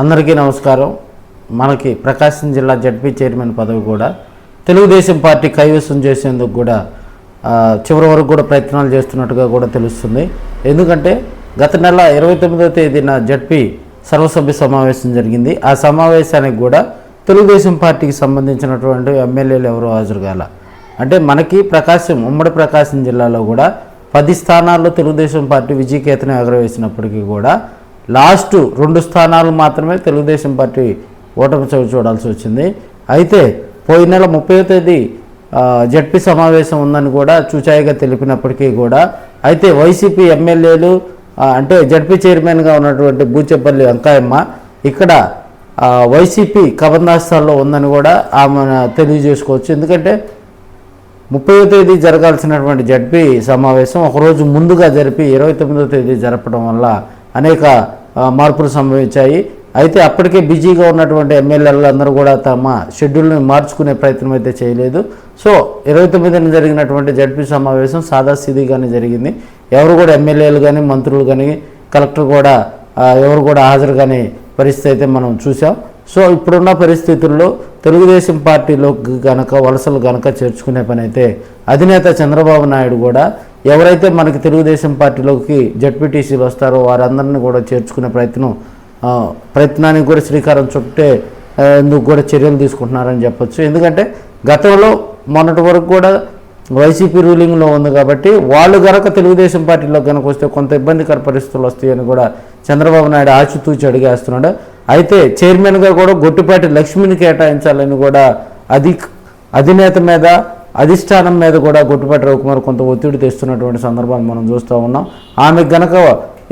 అందరికీ నమస్కారం. మనకి ప్రకాశం జిల్లా జడ్పీ చైర్మన్ పదవి కూడా తెలుగుదేశం పార్టీ కైవసం చేసేందుకు కూడా చివరి వరకు కూడా ప్రయత్నాలు చేస్తున్నట్టుగా కూడా తెలుస్తుంది. ఎందుకంటే గత నెల 29వ తేదీన జడ్పీ సర్వసభ్య సమావేశం జరిగింది. ఆ సమావేశానికి కూడా తెలుగుదేశం పార్టీకి సంబంధించినటువంటి ఎమ్మెల్యేలు ఎవరూ హాజరు కాల. అంటే మనకి ఉమ్మడి ప్రకాశం జిల్లాలో కూడా 10 స్థానాల్లో తెలుగుదేశం పార్టీ విజయకేతనం ఎగరవేసినప్పటికీ కూడా లాస్ట్ 2 స్థానాలు మాత్రమే తెలుగుదేశం పార్టీ ఓటమి చవి చూడాల్సి వచ్చింది. అయితే పోయిన నెల 30వ తేదీ జడ్పీ సమావేశం ఉందని కూడా చూచాయిగా తెలిపినప్పటికీ కూడా అయితే వైసీపీ ఎమ్మెల్యేలు అంటే జడ్పీ చైర్మన్గా ఉన్నటువంటి బూచెపల్లి వెంకయ్యమ్మ ఇక్కడ వైసీపీ కబందాస్తాల్లో ఉందని కూడా ఆమె తెలియజేసుకోవచ్చు. ఎందుకంటే 30వ తేదీ జరగాల్సినటువంటి జడ్పీ సమావేశం ఒకరోజు ముందుగా జరిపి 29వ తేదీ జరపడం వల్ల అనేక మార్పులు సంభవించాయి. అయితే అప్పటికే బిజీగా ఉన్నటువంటి ఎమ్మెల్యేలు అందరూ కూడా తమ షెడ్యూల్ని మార్చుకునే ప్రయత్నం అయితే చేయలేదు. సో 29న జరిగినటువంటి జడ్పీ సమావేశం సాదాసీదీగానే జరిగింది. ఎవరు కూడా ఎమ్మెల్యేలు కానీ మంత్రులు కానీ కలెక్టర్ కూడా ఎవరు కూడా హాజరు కాని పరిస్థితి అయితే మనం చూసాం. సో ఇప్పుడున్న పరిస్థితుల్లో తెలుగుదేశం పార్టీలోకి గనక వలసలు గనక చేర్చుకునే పని అయితే అధినేత చంద్రబాబు నాయుడు కూడా ఎవరైతే మనకి తెలుగుదేశం పార్టీలోకి జడ్పీటీసీలు వస్తారో వారందరినీ కూడా చేర్చుకునే ప్రయత్నానికి కూడా శ్రీకారం చుట్టే ఎందుకు కూడా చర్యలు తీసుకుంటున్నారని చెప్పొచ్చు. ఎందుకంటే గతంలో మొన్నటి వరకు కూడా వైసీపీ రూలింగ్లో ఉంది కాబట్టి వాళ్ళు గనక తెలుగుదేశం పార్టీలో కనుక వస్తే కొంత ఇబ్బందికర పరిస్థితులు వస్తాయని కూడా చంద్రబాబు నాయుడు ఆచితూచి అడిగేస్తున్నాడు. అయితే చైర్మన్గా కూడా గొట్టిపాటి లక్ష్మిని కేటాయించాలని కూడా అధినేత మీద అధిష్టానం మీద కూడా గొట్టిపాటి రవికుమార్ కొంత ఒత్తిడి తెస్తున్నటువంటి సందర్భాన్ని మనం చూస్తూ ఉన్నాం. ఆమె గనక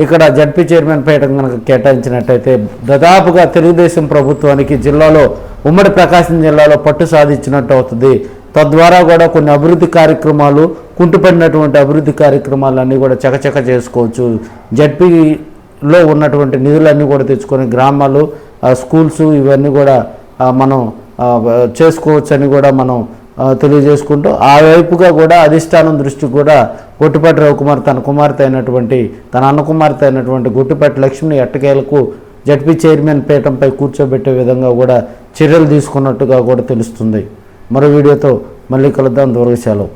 ఇక్కడ జడ్పీ చైర్మన్ పీఠం కనుక కేటాయించినట్టయితే దాదాపుగా తెలుగుదేశం ప్రభుత్వానికి జిల్లాలో ఉమ్మడి ప్రకాశం జిల్లాలో పట్టు సాధించినట్టు అవుతుంది. తద్వారా కూడా కొన్ని అభివృద్ధి కార్యక్రమాలు కుంటుపడినటువంటి అభివృద్ధి కార్యక్రమాలన్నీ కూడా చకచక చేసుకోవచ్చు. జడ్పీలో ఉన్నటువంటి నిధులన్నీ కూడా తెచ్చుకొని గ్రామాలు స్కూల్స్ ఇవన్నీ కూడా మనం చేసుకోవచ్చు అని కూడా మనం తెలియజేసుకుంటూ ఆ వైపుగా కూడా అధిష్టానం దృష్టి కూడా గొట్టిపాటి రవికుమార్ తన అన్న కుమార్తె అయినటువంటి గొట్టిపాటి లక్ష్మిని ఎట్టకేలకు జడ్పీ చైర్మన్ పీఠంపై కూర్చోబెట్టే విధంగా కూడా చర్యలు తీసుకున్నట్టుగా కూడా తెలుస్తుంది. మరో వీడియోతో మళ్ళీ కలుద్దాం. దూరగ సెలవు.